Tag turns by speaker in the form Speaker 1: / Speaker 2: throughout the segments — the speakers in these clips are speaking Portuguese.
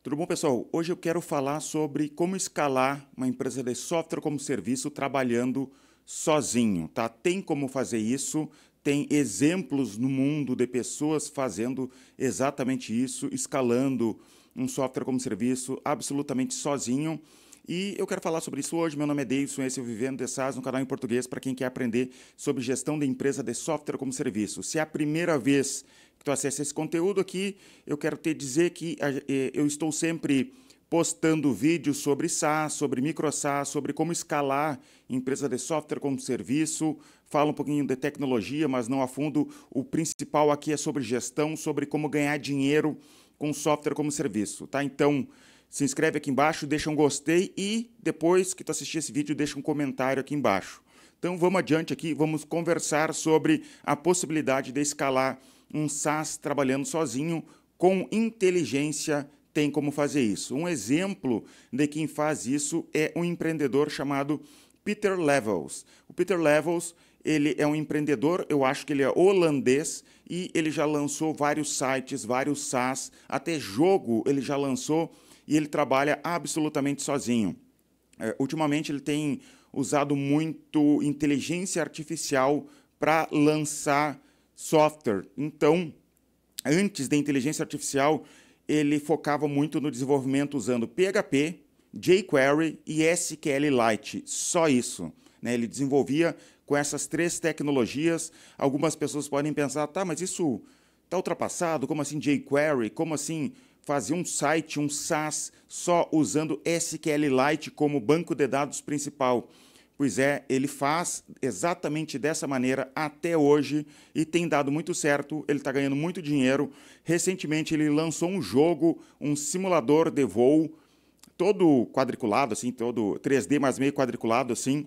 Speaker 1: Tudo bom, pessoal? Hoje eu quero falar sobre como escalar uma empresa de software como serviço trabalhando sozinho, tá? Tem como fazer isso, tem exemplos no mundo de pessoas fazendo exatamente isso, escalando um software como serviço absolutamente sozinho. E eu quero falar sobre isso hoje. Meu nome é Davidson, esse é o Vivendo de SaaS, um canal em português para quem quer aprender sobre gestão de empresa de software como serviço. Se é a primeira vez que tu acessa esse conteúdo aqui, eu quero te dizer que eu estou sempre postando vídeos sobre SaaS, sobre micro SaaS, sobre como escalar empresa de software como serviço, falo um pouquinho de tecnologia, mas não a fundo. O principal aqui é sobre gestão, sobre como ganhar dinheiro com software como serviço, tá? Então, se inscreve aqui embaixo, deixa um gostei e depois que tu assistir esse vídeo, deixa um comentário aqui embaixo. Então, vamos adiante aqui, vamos conversar sobre a possibilidade de escalar um SaaS trabalhando sozinho com inteligência. Tem como fazer isso. Um exemplo de quem faz isso é um empreendedor chamado Peter Levels. O Peter Levels, ele é um empreendedor, eu acho que ele é holandês e ele já lançou vários sites, vários SaaS, até jogo ele já lançou e ele trabalha absolutamente sozinho. Ultimamente ele tem usado muito inteligência artificial para lançar software. Então, antes da inteligência artificial, ele focava muito no desenvolvimento usando PHP, jQuery e SQLite. Só isso, né? Ele desenvolvia com essas três tecnologias. Algumas pessoas podem pensar, tá, mas isso está ultrapassado? Como assim jQuery? Como assim fazer um site, um SaaS, só usando SQLite como banco de dados principal? Pois é, ele faz exatamente dessa maneira até hoje e tem dado muito certo, ele está ganhando muito dinheiro. Recentemente ele lançou um jogo, um simulador de voo, todo quadriculado, assim, todo 3D, mas meio quadriculado, assim,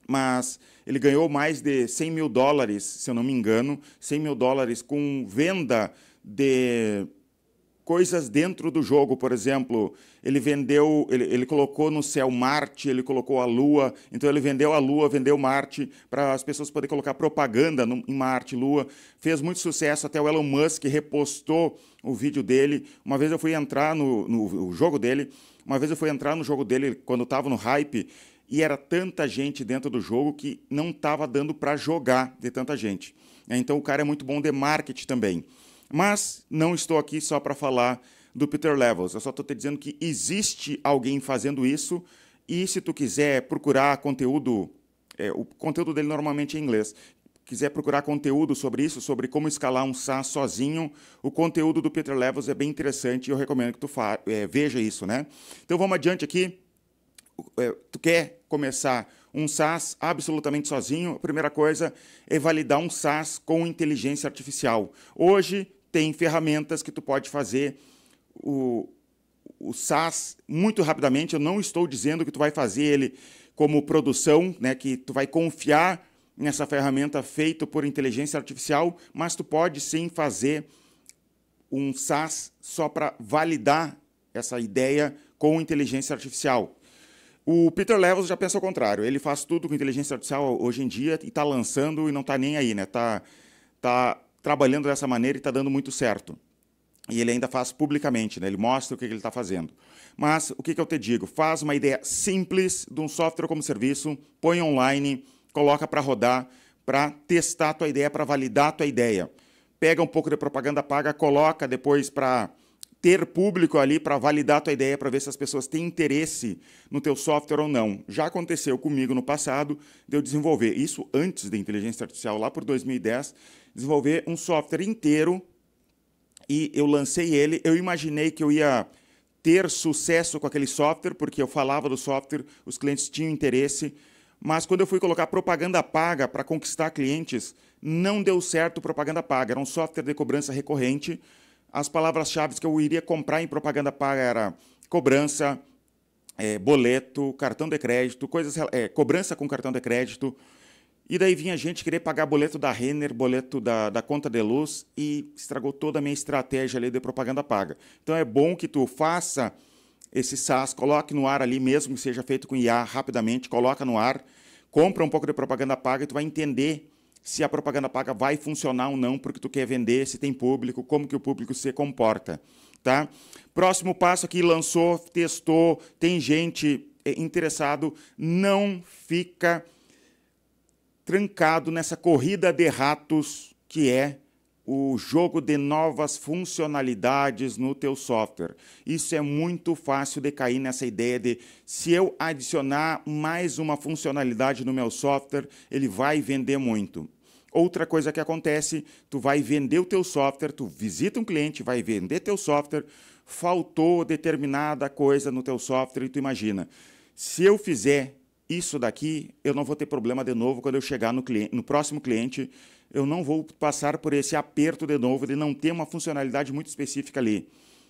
Speaker 1: mas ele ganhou mais de $100 mil, se eu não me engano, $100 mil com venda de coisas dentro do jogo. Por exemplo, ele vendeu, ele colocou no céu Marte, ele colocou a Lua, então ele vendeu a Lua, vendeu Marte, para as pessoas poderem colocar propaganda em Marte, Lua. Fez muito sucesso, até o Elon Musk repostou o vídeo dele. Uma vez eu fui entrar no jogo dele, quando estava no hype, e era tanta gente dentro do jogo que não estava dando para jogar de tanta gente. Então o cara é muito bom de marketing também. Mas não estou aqui só para falar do Peter Levels. Eu só estou te dizendo que existe alguém fazendo isso e se tu quiser procurar conteúdo, o conteúdo dele normalmente é em inglês, quiser procurar conteúdo sobre isso, sobre como escalar um SaaS sozinho, o conteúdo do Peter Levels é bem interessante e eu recomendo que tu veja isso, né? Então vamos adiante aqui. Tu quer começar um SaaS absolutamente sozinho, a primeira coisa é validar um SaaS com inteligência artificial. Hoje tem ferramentas que tu pode fazer o SaaS muito rapidamente. Eu não estou dizendo que tu vai fazer ele como produção, né, que tu vai confiar nessa ferramenta feita por inteligência artificial, mas tu pode sim fazer um SaaS só para validar essa ideia com inteligência artificial. O Peter Levels já pensa ao contrário. Ele faz tudo com inteligência artificial hoje em dia e está lançando e não está nem aí, né? Tá trabalhando dessa maneira e está dando muito certo. E ele ainda faz publicamente, né? Ele mostra o que ele está fazendo. Mas o que eu te digo? Faz uma ideia simples de um software como serviço, põe online, coloca para rodar, para testar a tua ideia, para validar a tua ideia. Pega um pouco de propaganda paga, coloca depois para ter público ali para validar a tua ideia, para ver se as pessoas têm interesse no teu software ou não. Já aconteceu comigo no passado de eu desenvolver, isso antes da inteligência artificial, lá por 2010, desenvolver um software inteiro e eu lancei ele. Eu imaginei que eu ia ter sucesso com aquele software, porque eu falava do software, os clientes tinham interesse, mas quando eu fui colocar propaganda paga para conquistar clientes, não deu certo propaganda paga. Era um software de cobrança recorrente. As palavras-chave que eu iria comprar em propaganda paga era cobrança, boleto, cartão de crédito, cobrança com cartão de crédito. E daí vinha gente querer pagar boleto da Renner, boleto da conta de luz e estragou toda a minha estratégia ali de propaganda paga. Então é bom que tu faça esse SaaS, coloque no ar ali, mesmo que seja feito com IA rapidamente, coloca no ar, compra um pouco de propaganda paga e tu vai entender se a propaganda paga vai funcionar ou não, porque tu quer vender, se tem público, como que o público se comporta. tá? Próximo passo aqui, lançou, testou, tem gente interessado, não fica trancado nessa corrida de ratos que é o jogo de novas funcionalidades no teu software. Isso é muito fácil de cair nessa ideia de se eu adicionar mais uma funcionalidade no meu software, ele vai vender muito. Outra coisa que acontece, tu vai vender o teu software, tu visita um cliente, vai vender teu software, faltou determinada coisa no teu software e tu imagina, se eu fizer isso daqui, eu não vou ter problema de novo quando eu chegar no próximo cliente, eu não vou passar por esse aperto de novo de não ter uma funcionalidade muito específica ali.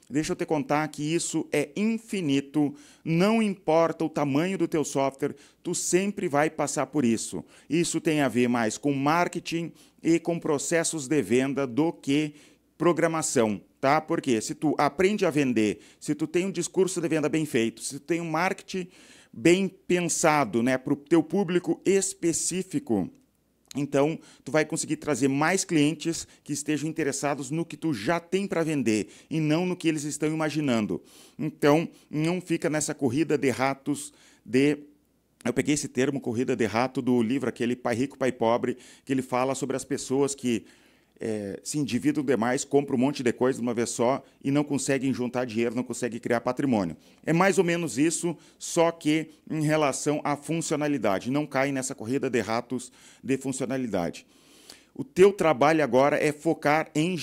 Speaker 1: Deixa eu te contar que isso é infinito, não importa o tamanho do teu software, tu sempre vai passar por isso. Isso tem a ver mais com marketing e com processos de venda do que programação, tá? Porque se tu aprende a vender, se tu tem um discurso de venda bem feito, se tu tem um marketing bem pensado, né, para o teu público específico, então, tu vai conseguir trazer mais clientes que estejam interessados no que tu já tem para vender e não no que eles estão imaginando. Então, não fica nessa corrida de ratos de... Eu peguei esse termo, corrida de rato, do livro aquele Pai Rico, Pai Pobre, que ele fala sobre as pessoas que se endividam demais, compram um monte de coisa de uma vez só e não conseguem juntar dinheiro, não conseguem criar patrimônio. É mais ou menos isso, só que em relação à funcionalidade. Não cai nessa corrida de ratos de funcionalidade. O teu trabalho agora é focar em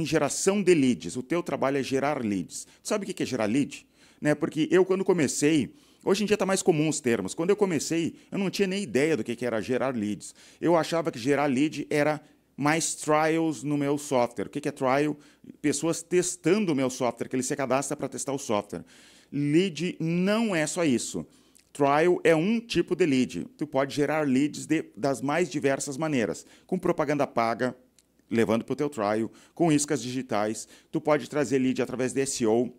Speaker 1: geração de leads. O teu trabalho é gerar leads. Sabe o que é gerar lead? Né? Porque eu, quando comecei... Hoje em dia está mais comum os termos. Quando eu comecei, eu não tinha nem ideia do que era gerar leads. Eu achava que gerar lead era mais trials no meu software. O que é trial? Pessoas testando o meu software, que ele se cadastra para testar o software. Lead não é só isso. Trial é um tipo de lead. Tu pode gerar leads das mais diversas maneiras. Com propaganda paga, levando para o teu trial, com iscas digitais. Tu pode trazer lead através de SEO.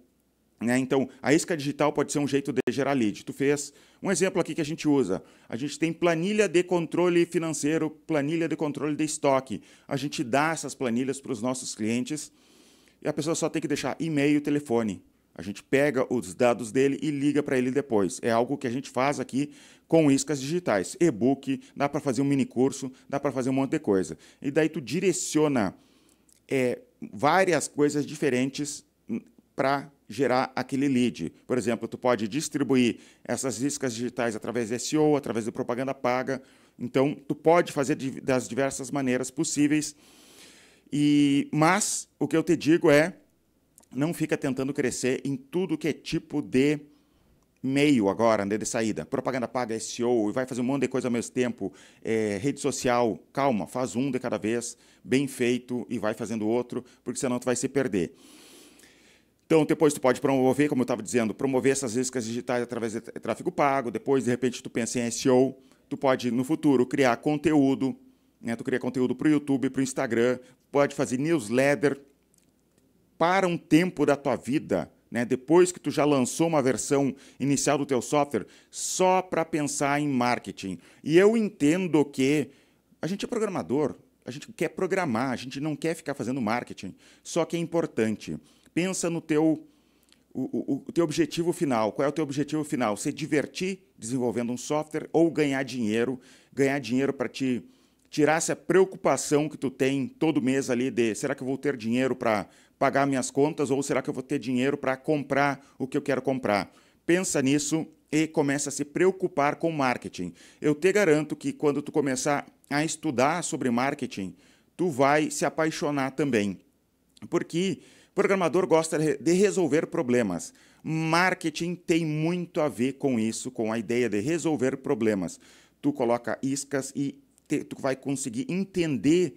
Speaker 1: Né? Então, a isca digital pode ser um jeito de gerar lead. Tu fez um exemplo aqui que a gente usa. A gente tem planilha de controle financeiro, planilha de controle de estoque. A gente dá essas planilhas para os nossos clientes e a pessoa só tem que deixar e-mail e telefone. A gente pega os dados dele e liga para ele depois. É algo que a gente faz aqui com iscas digitais. E-book, dá para fazer um mini curso, dá para fazer um monte de coisa. E daí tu direciona várias coisas diferentes para gerar aquele lead. Por exemplo, tu pode distribuir essas iscas digitais através de SEO, através de propaganda paga. Então, tu pode fazer das diversas maneiras possíveis. Mas o que eu te digo é, não fica tentando crescer em tudo que é tipo de meio agora, né, de saída. Propaganda paga, SEO, e vai fazer um monte de coisa ao mesmo tempo. Rede social, calma, faz um de cada vez, bem feito, e vai fazendo outro, porque senão tu vai se perder. Então, depois tu pode promover, como eu estava dizendo, promover essas iscas digitais através de tráfego pago. Depois, de repente, tu pensa em SEO. Tu pode, no futuro, criar conteúdo. Né? Tu cria conteúdo para o YouTube, para o Instagram. Pode fazer newsletter. Para um tempo da tua vida, né? Depois que tu já lançou uma versão inicial do teu software, só para pensar em marketing. E eu entendo que a gente é programador, a gente quer programar, a gente não quer ficar fazendo marketing. Só que é importante. Pensa no teu objetivo final. Qual é o teu objetivo final? Se divertir desenvolvendo um software ou ganhar dinheiro para te tirar essa preocupação que tu tem todo mês ali de será que eu vou ter dinheiro para pagar minhas contas ou será que eu vou ter dinheiro para comprar o que eu quero comprar? Pensa nisso e começa a se preocupar com marketing. Eu te garanto que quando tu começar a estudar sobre marketing, tu vai se apaixonar também. Porque programador gosta de resolver problemas. Marketing tem muito a ver com isso, com a ideia de resolver problemas. Tu coloca iscas e tu vai conseguir entender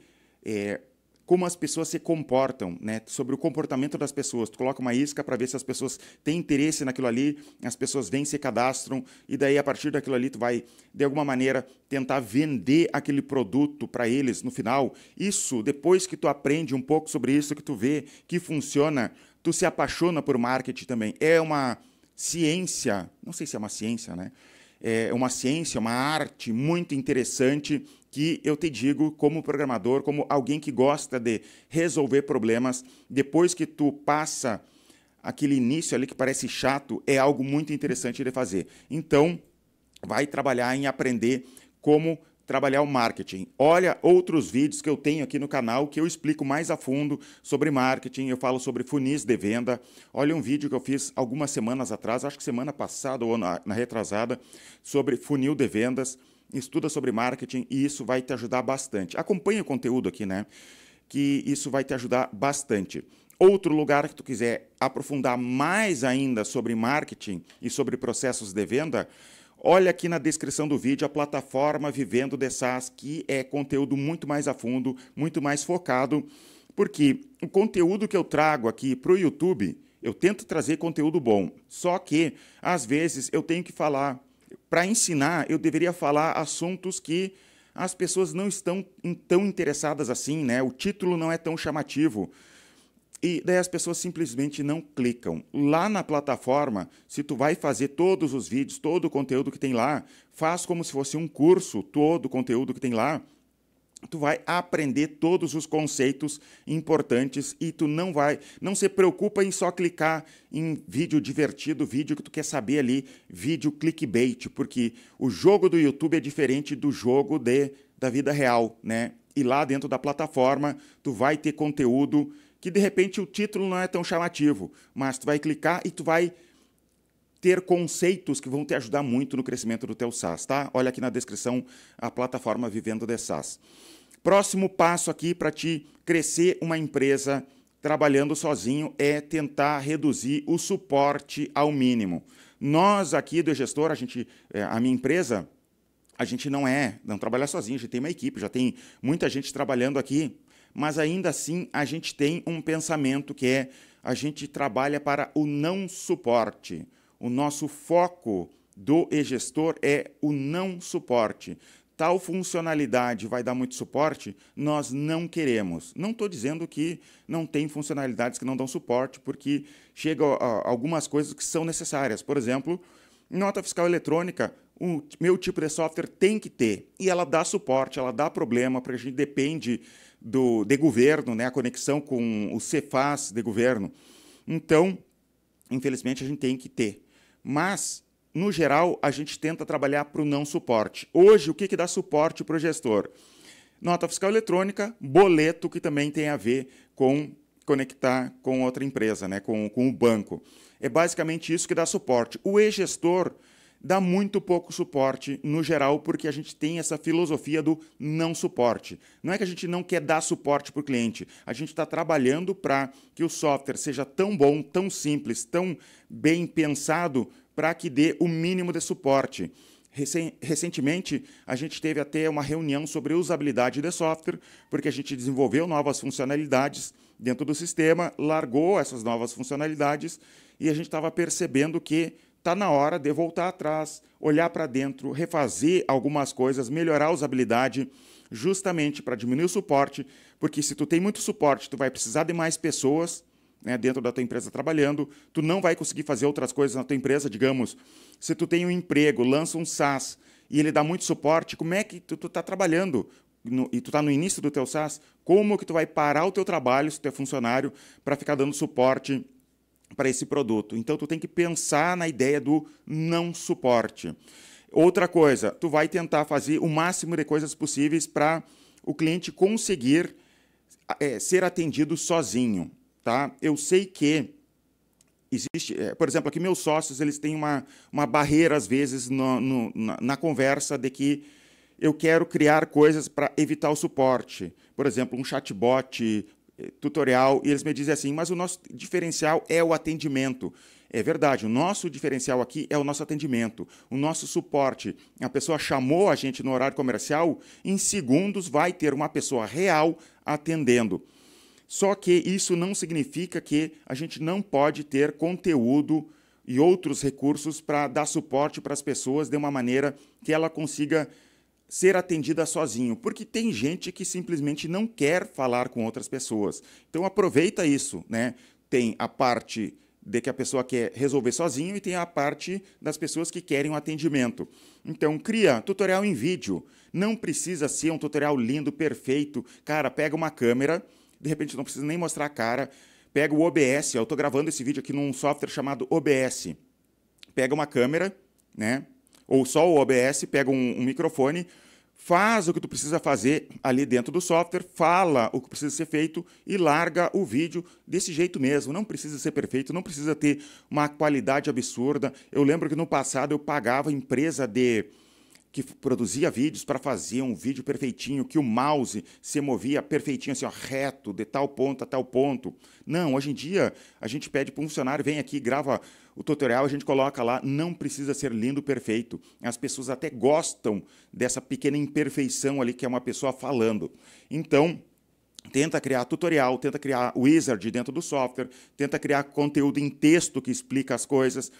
Speaker 1: como as pessoas se comportam, né? Sobre o comportamento das pessoas. Tu coloca uma isca para ver se as pessoas têm interesse naquilo ali, as pessoas vêm, se cadastram, e daí, a partir daquilo ali, tu vai, de alguma maneira, tentar vender aquele produto para eles no final. Isso, depois que tu aprende um pouco sobre isso, que tu vê que funciona, tu se apaixona por marketing também. É uma ciência, não sei se é uma ciência, né? é uma ciência, uma arte muito interessante que eu te digo, como programador, como alguém que gosta de resolver problemas, depois que tu passa aquele início ali que parece chato, é algo muito interessante de fazer. Então, vai trabalhar em aprender como trabalhar o marketing. Olha outros vídeos que eu tenho aqui no canal que eu explico mais a fundo sobre marketing, eu falo sobre funis de venda. Olha um vídeo que eu fiz algumas semanas atrás, acho que semana passada ou na retrasada, sobre funil de vendas. Estuda sobre marketing e isso vai te ajudar bastante. Acompanhe o conteúdo aqui, né? Que isso vai te ajudar bastante. Outro lugar que tu quiser aprofundar mais ainda sobre marketing e sobre processos de venda, olha aqui na descrição do vídeo a plataforma Vivendo de SaaS, que é conteúdo muito mais a fundo, muito mais focado, porque o conteúdo que eu trago aqui para o YouTube, eu tento trazer conteúdo bom, só que, às vezes, eu tenho que falar, para ensinar, eu deveria falar assuntos que as pessoas não estão tão interessadas assim, né? O título não é tão chamativo. E daí as pessoas simplesmente não clicam. Lá na plataforma, se tu vai fazer todos os vídeos, todo o conteúdo que tem lá, faz como se fosse um curso, todo o conteúdo que tem lá, tu vai aprender todos os conceitos importantes e tu não se preocupa em só clicar em vídeo divertido, vídeo que tu quer saber ali, vídeo clickbait, porque o jogo do YouTube é diferente do jogo da vida real, né? E lá dentro da plataforma, tu vai ter conteúdo que de repente o título não é tão chamativo, mas tu vai clicar e tu vai ter conceitos que vão te ajudar muito no crescimento do teu SaaS, tá? Olha aqui na descrição a plataforma Vivendo de SaaS. Próximo passo aqui para te crescer uma empresa trabalhando sozinho é tentar reduzir o suporte ao mínimo. Nós aqui do Gestor, a minha empresa, a gente não trabalha sozinho, a gente tem uma equipe, já tem muita gente trabalhando aqui, mas ainda assim a gente tem um pensamento que é a gente trabalha para o não suporte. O nosso foco do e-gestor é o não suporte. Tal funcionalidade vai dar muito suporte, nós não queremos. Não estou dizendo que não tem funcionalidades que não dão suporte, porque chegam algumas coisas que são necessárias. Por exemplo, nota fiscal eletrônica, o meu tipo de software tem que ter. E ela dá suporte, ela dá problema, porque a gente depende de governo, né? A conexão com o Cefaz de governo. Então, infelizmente, a gente tem que ter. Mas, no geral, a gente tenta trabalhar para o não suporte. Hoje, o que dá suporte para o gestor? Nota fiscal eletrônica, boleto, que também tem a ver com conectar com outra empresa, né? com o banco. É basicamente isso que dá suporte. O e-gestor dá muito pouco suporte, no geral, porque a gente tem essa filosofia do não suporte. Não é que a gente não quer dar suporte para o cliente, a gente está trabalhando para que o software seja tão bom, tão simples, tão bem pensado, para que dê o mínimo de suporte. Recentemente, a gente teve até uma reunião sobre usabilidade de software, porque a gente desenvolveu novas funcionalidades dentro do sistema, largou essas novas funcionalidades e a gente estava percebendo que está na hora de voltar atrás, olhar para dentro, refazer algumas coisas, melhorar a usabilidade, justamente para diminuir o suporte, porque se tu tem muito suporte, tu vai precisar de mais pessoas, né, dentro da tua empresa trabalhando, tu não vai conseguir fazer outras coisas na tua empresa, digamos, se tu tem um emprego, lança um SaaS e ele dá muito suporte, como é que tu está trabalhando e tu está no início do teu SaaS, como que tu vai parar o teu trabalho, se tu é funcionário, para ficar dando suporte para esse produto? Então, tu tem que pensar na ideia do não suporte. Outra coisa, tu vai tentar fazer o máximo de coisas possíveis para o cliente conseguir ser atendido sozinho. Tá? Eu sei que existe, por exemplo, aqui meus sócios eles têm uma barreira, às vezes, na conversa de que eu quero criar coisas para evitar o suporte. Por exemplo, um chatbot, tutorial, e eles me dizem assim, mas o nosso diferencial é o atendimento. É verdade, o nosso diferencial aqui é o nosso atendimento, o nosso suporte. A pessoa chamou a gente no horário comercial, em segundos vai ter uma pessoa real atendendo. Só que isso não significa que a gente não pode ter conteúdo e outros recursos para dar suporte para as pessoas de uma maneira que ela consiga ser atendida sozinho, porque tem gente que simplesmente não quer falar com outras pessoas. Então aproveita isso, né? Tem a parte de que a pessoa quer resolver sozinho e tem a parte das pessoas que querem um atendimento. Então, cria tutorial em vídeo. Não precisa ser um tutorial lindo, perfeito. Cara, pega uma câmera, de repente não precisa nem mostrar a cara, pega o OBS, eu estou gravando esse vídeo aqui num software chamado OBS. Pega uma câmera, né? Ou só o OBS, pega um microfone, faz o que tu precisa fazer ali dentro do software, fala o que precisa ser feito e larga o vídeo desse jeito mesmo. Não precisa ser perfeito, não precisa ter uma qualidade absurda. Eu lembro que no passado eu pagava empresa que produzia vídeos para fazer um vídeo perfeitinho, que o mouse se movia perfeitinho, assim, ó, reto, de tal ponto a tal ponto. Não, hoje em dia a gente pede para um funcionário, vem aqui, grava o tutorial, a gente coloca lá, não precisa ser lindo, perfeito. As pessoas até gostam dessa pequena imperfeição ali que é uma pessoa falando. Então, tenta criar tutorial, tenta criar wizard dentro do software, tenta criar conteúdo em texto que explica as coisas.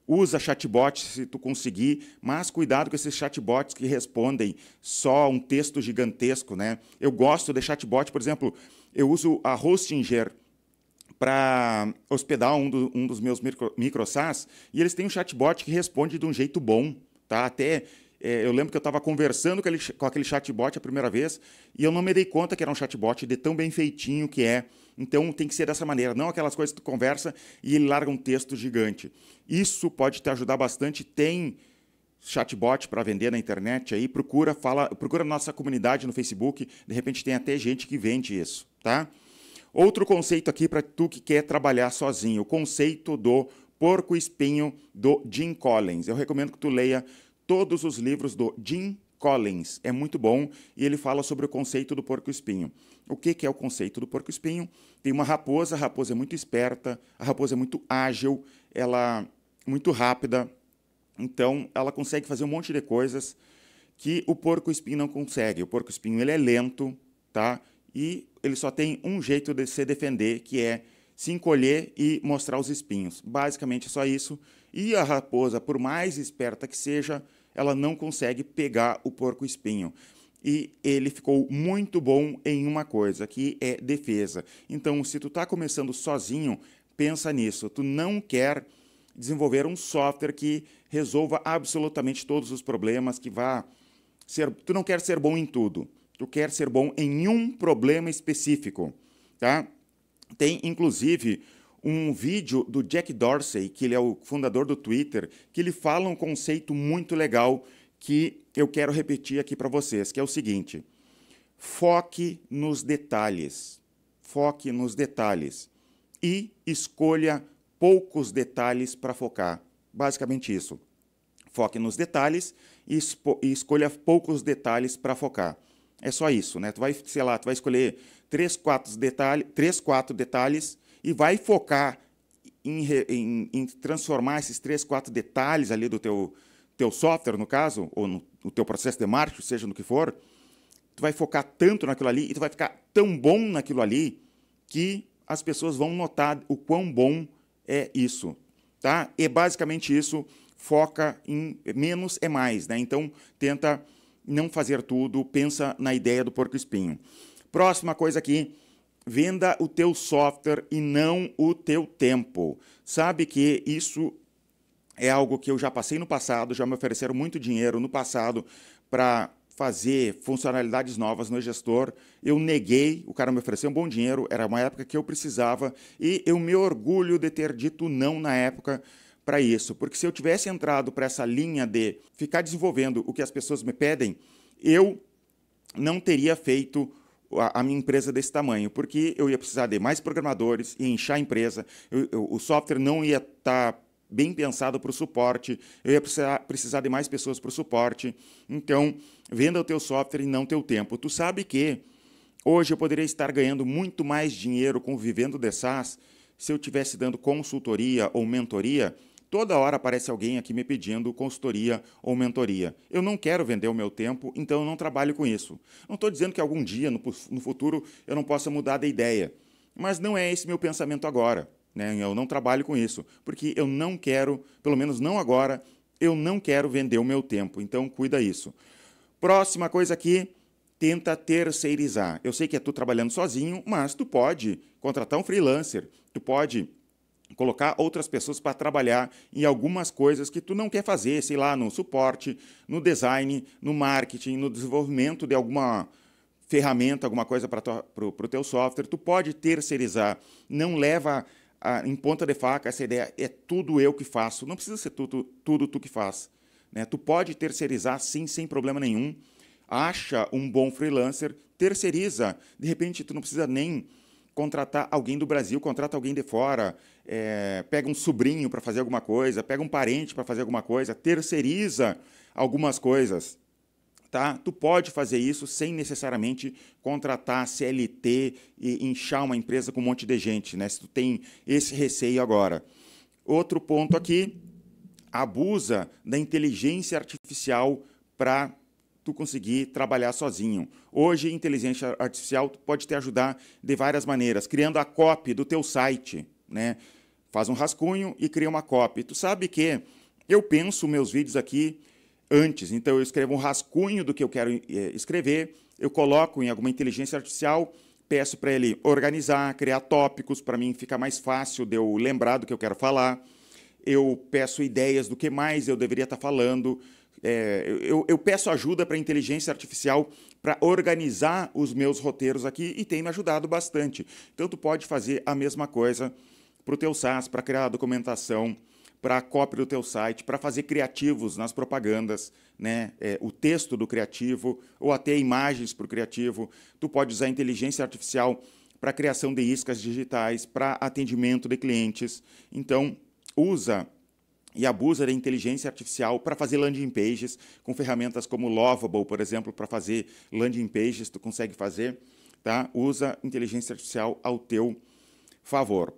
Speaker 1: Usa chatbot se tu conseguir, mas cuidado com esses chatbots que respondem só um texto gigantesco, né? Eu gosto de chatbot, por exemplo, eu uso a Hostinger para hospedar um dos meus micro SaaS, e eles têm um chatbot que responde de um jeito bom, tá? Até eu lembro que eu estava conversando com aquele chatbot a primeira vez e eu não me dei conta que era um chatbot de tão bem feitinho que é. Então tem que ser dessa maneira, não aquelas coisas que tu conversa e ele larga um texto gigante. Isso pode te ajudar bastante. Tem chatbot para vender na internet aí, procura nossa comunidade no Facebook, de repente tem até gente que vende isso, tá? Outro conceito aqui para tu que quer trabalhar sozinho, o conceito do porco-espinho do Jim Collins. Eu recomendo que tu leia todos os livros do Jim Collins. É muito bom e ele fala sobre o conceito do porco-espinho. O que é o conceito do porco-espinho? Tem uma raposa, a raposa é muito esperta, a raposa é muito ágil, ela é muito rápida, então ela consegue fazer um monte de coisas que o porco-espinho não consegue. O porco-espinho ele é lento, tá? E ele só tem um jeito de se defender, que é se encolher e mostrar os espinhos. Basicamente só isso. E a raposa, por mais esperta que seja, ela não consegue pegar o porco-espinho. E ele ficou muito bom em uma coisa, que é defesa. Então, se tu está começando sozinho, pensa nisso. Tu não quer desenvolver um software que resolva absolutamente todos os problemas, que vá ser... Tu não quer ser bom em tudo. Tu quer ser bom em um problema específico, tá? Tem, inclusive, um vídeo do Jack Dorsey, que ele é o fundador do Twitter, que ele fala um conceito muito legal que eu quero repetir aqui para vocês, que é o seguinte: foque nos detalhes. Foque nos detalhes. E escolha poucos detalhes para focar. Basicamente isso. Foque nos detalhes e escolha poucos detalhes para focar. É só isso, né? Tu vai, sei lá, tu vai escolher 3, 4 detalhes e vai focar em transformar esses 3, 4 detalhes ali do teu software, no caso, ou no teu processo de marketing, seja no que for. Tu vai focar tanto naquilo ali e tu vai ficar tão bom naquilo ali que as pessoas vão notar o quão bom é isso, tá? É basicamente isso. Foca em menos é mais, né? Então, tenta não fazer tudo, pensa na ideia do porco-espinho. Próxima coisa aqui, venda o teu software e não o teu tempo. Sabe que isso é algo que eu já passei no passado, já me ofereceram muito dinheiro no passado para fazer funcionalidades novas no gestor. Eu neguei, o cara me ofereceu um bom dinheiro, era uma época que eu precisava e eu me orgulho de ter dito não na época para isso, porque se eu tivesse entrado para essa linha de ficar desenvolvendo o que as pessoas me pedem, eu não teria feito a minha empresa desse tamanho, porque eu ia precisar de mais programadores, ia inchar a empresa, o software não ia estar bem pensado para o suporte, eu ia precisar de mais pessoas para o suporte. Então, venda o teu software e não o teu tempo. Tu sabe que hoje eu poderia estar ganhando muito mais dinheiro com Vivendo de SaaS se eu estivesse dando consultoria ou mentoria. Toda hora aparece alguém aqui me pedindo consultoria ou mentoria. Eu não quero vender o meu tempo, então eu não trabalho com isso. Não estou dizendo que algum dia, no futuro, eu não possa mudar de ideia. Mas não é esse meu pensamento agora, né? Eu não trabalho com isso, porque eu não quero, pelo menos não agora, eu não quero vender o meu tempo. Então, cuida isso. Próxima coisa aqui, tenta terceirizar. Eu sei que é tu trabalhando sozinho, mas tu pode contratar um freelancer, tu pode colocar outras pessoas para trabalhar em algumas coisas que tu não quer fazer, sei lá, no suporte, no design, no marketing, no desenvolvimento de alguma ferramenta, alguma coisa para o teu software. Tu pode terceirizar, não leva em ponta de faca essa ideia, é tudo eu que faço. Não precisa ser tudo tu que faz, né? Tu pode terceirizar, sim, sem problema nenhum. Acha um bom freelancer, terceiriza. De repente, tu não precisa nem contratar alguém do Brasil, contrata alguém de fora, pega um sobrinho para fazer alguma coisa, pega um parente para fazer alguma coisa, terceiriza algumas coisas. Tá? Tu pode fazer isso sem necessariamente contratar CLT e inchar uma empresa com um monte de gente, né? Se tu tem esse receio agora. Outro ponto aqui, abusa da inteligência artificial para tu conseguir trabalhar sozinho. Hoje, a inteligência artificial pode te ajudar de várias maneiras, criando a copy do teu site, né? Faz um rascunho e cria uma copy. Tu sabe que eu penso meus vídeos aqui antes, então eu escrevo um rascunho do que eu quero escrever, eu coloco em alguma inteligência artificial, peço para ele organizar, criar tópicos, para mim fica mais fácil de eu lembrar do que eu quero falar, eu peço ideias do que mais eu deveria estar falando, eu peço ajuda para a inteligência artificial para organizar os meus roteiros aqui e tem me ajudado bastante. Então, tu pode fazer a mesma coisa para o teu SaaS, para criar a documentação, para a cópia do teu site, para fazer criativos nas propagandas, né? O texto do criativo ou até imagens para o criativo. Tu pode usar a inteligência artificial para a criação de iscas digitais, para atendimento de clientes. Então, usa e abusa da inteligência artificial para fazer landing pages, com ferramentas como Lovable, por exemplo, para fazer landing pages, tu consegue fazer, tá? Usa inteligência artificial ao teu favor.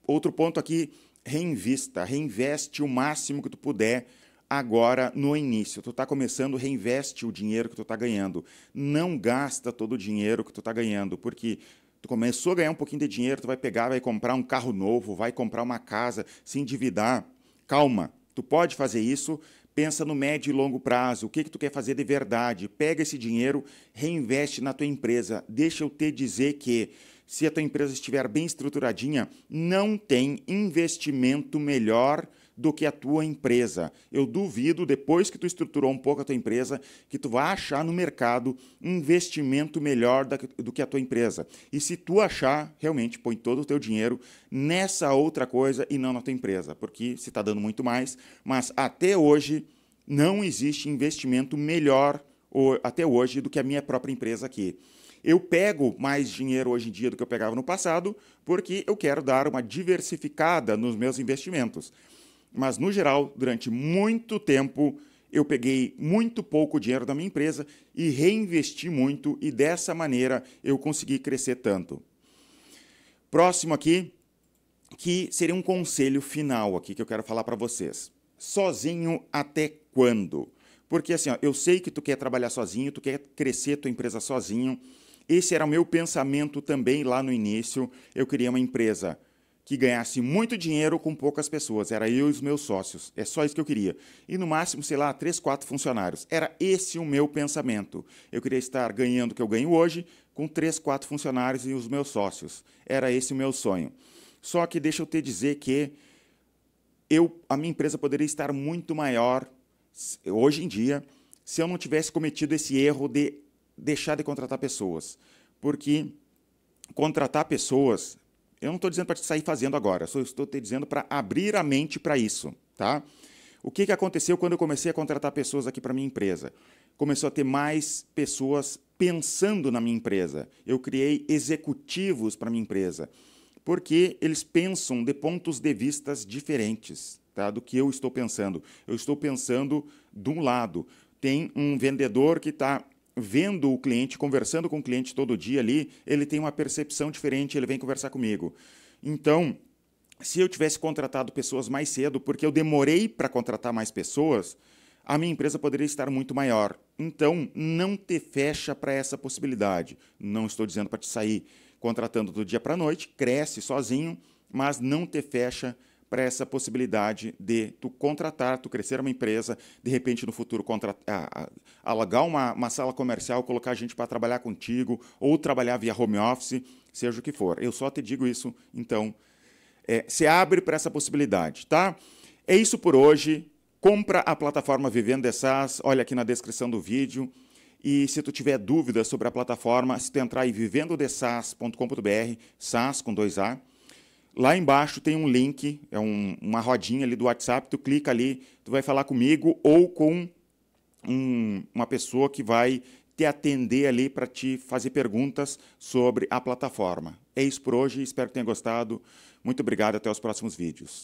Speaker 1: Outro ponto aqui, reinveste o máximo que tu puder agora no início. Tu está começando, reinveste o dinheiro que tu está ganhando. Não gasta todo o dinheiro que tu está ganhando, porque tu começou a ganhar um pouquinho de dinheiro, tu vai pegar, vai comprar um carro novo, vai comprar uma casa, se endividar. Calma, tu pode fazer isso, pensa no médio e longo prazo, o que tu quer fazer de verdade. Pega esse dinheiro, reinveste na tua empresa. Deixa eu te dizer que, se a tua empresa estiver bem estruturadinha, não tem investimento melhor do que a tua empresa. Eu duvido, depois que tu estruturou um pouco a tua empresa, que tu vai achar no mercado investimento melhor do que a tua empresa. E se tu achar, realmente põe todo o teu dinheiro nessa outra coisa e não na tua empresa, porque se está dando muito mais, mas até hoje não existe investimento melhor até hoje do que a minha própria empresa aqui. Eu pego mais dinheiro hoje em dia do que eu pegava no passado, porque eu quero dar uma diversificada nos meus investimentos. Mas, no geral, durante muito tempo, eu peguei muito pouco dinheiro da minha empresa e reinvesti muito, e dessa maneira eu consegui crescer tanto. Próximo aqui, que seria um conselho final aqui que eu quero falar para vocês. Sozinho até quando? Porque assim, ó, eu sei que tu quer trabalhar sozinho, tu quer crescer tua empresa sozinho. Esse era o meu pensamento também lá no início. Eu queria uma empresa que ganhasse muito dinheiro com poucas pessoas. Era eu e os meus sócios. É só isso que eu queria. E no máximo, sei lá, 3, 4 funcionários. Era esse o meu pensamento. Eu queria estar ganhando o que eu ganho hoje com 3, 4 funcionários e os meus sócios. Era esse o meu sonho. Só que deixa eu te dizer que a minha empresa poderia estar muito maior hoje em dia se eu não tivesse cometido esse erro de deixar de contratar pessoas. Porque contratar pessoas, eu não estou dizendo para te sair fazendo agora, só estou te dizendo para abrir a mente para isso. Tá? O que aconteceu quando eu comecei a contratar pessoas aqui para a minha empresa? Começou a ter mais pessoas pensando na minha empresa. Eu criei executivos para a minha empresa, porque eles pensam de pontos de vistas diferentes, tá, do que eu estou pensando. Eu estou pensando de um lado. Tem um vendedor que está vendo o cliente, conversando com o cliente todo dia ali, ele tem uma percepção diferente, ele vem conversar comigo. Então, se eu tivesse contratado pessoas mais cedo, porque eu demorei para contratar mais pessoas, a minha empresa poderia estar muito maior. Então, não te fecha para essa possibilidade. Não estou dizendo para te sair contratando do dia para a noite, cresce sozinho, mas não te fecha para essa possibilidade de tu contratar, tu crescer uma empresa, de repente no futuro alugar uma sala comercial, colocar gente para trabalhar contigo, ou trabalhar via home office, seja o que for. Eu só te digo isso, então, se abre para essa possibilidade, tá? É isso por hoje. Compra a plataforma Vivendo de SaaS, olha aqui na descrição do vídeo. E se tu tiver dúvidas sobre a plataforma, se tu entrar em vivendodesas.com.br, SaaS com 2A, lá embaixo tem um link, é uma rodinha ali do WhatsApp, tu clica ali, tu vai falar comigo ou com uma pessoa que vai te atender ali para te fazer perguntas sobre a plataforma. É isso por hoje, espero que tenha gostado. Muito obrigado, até os próximos vídeos.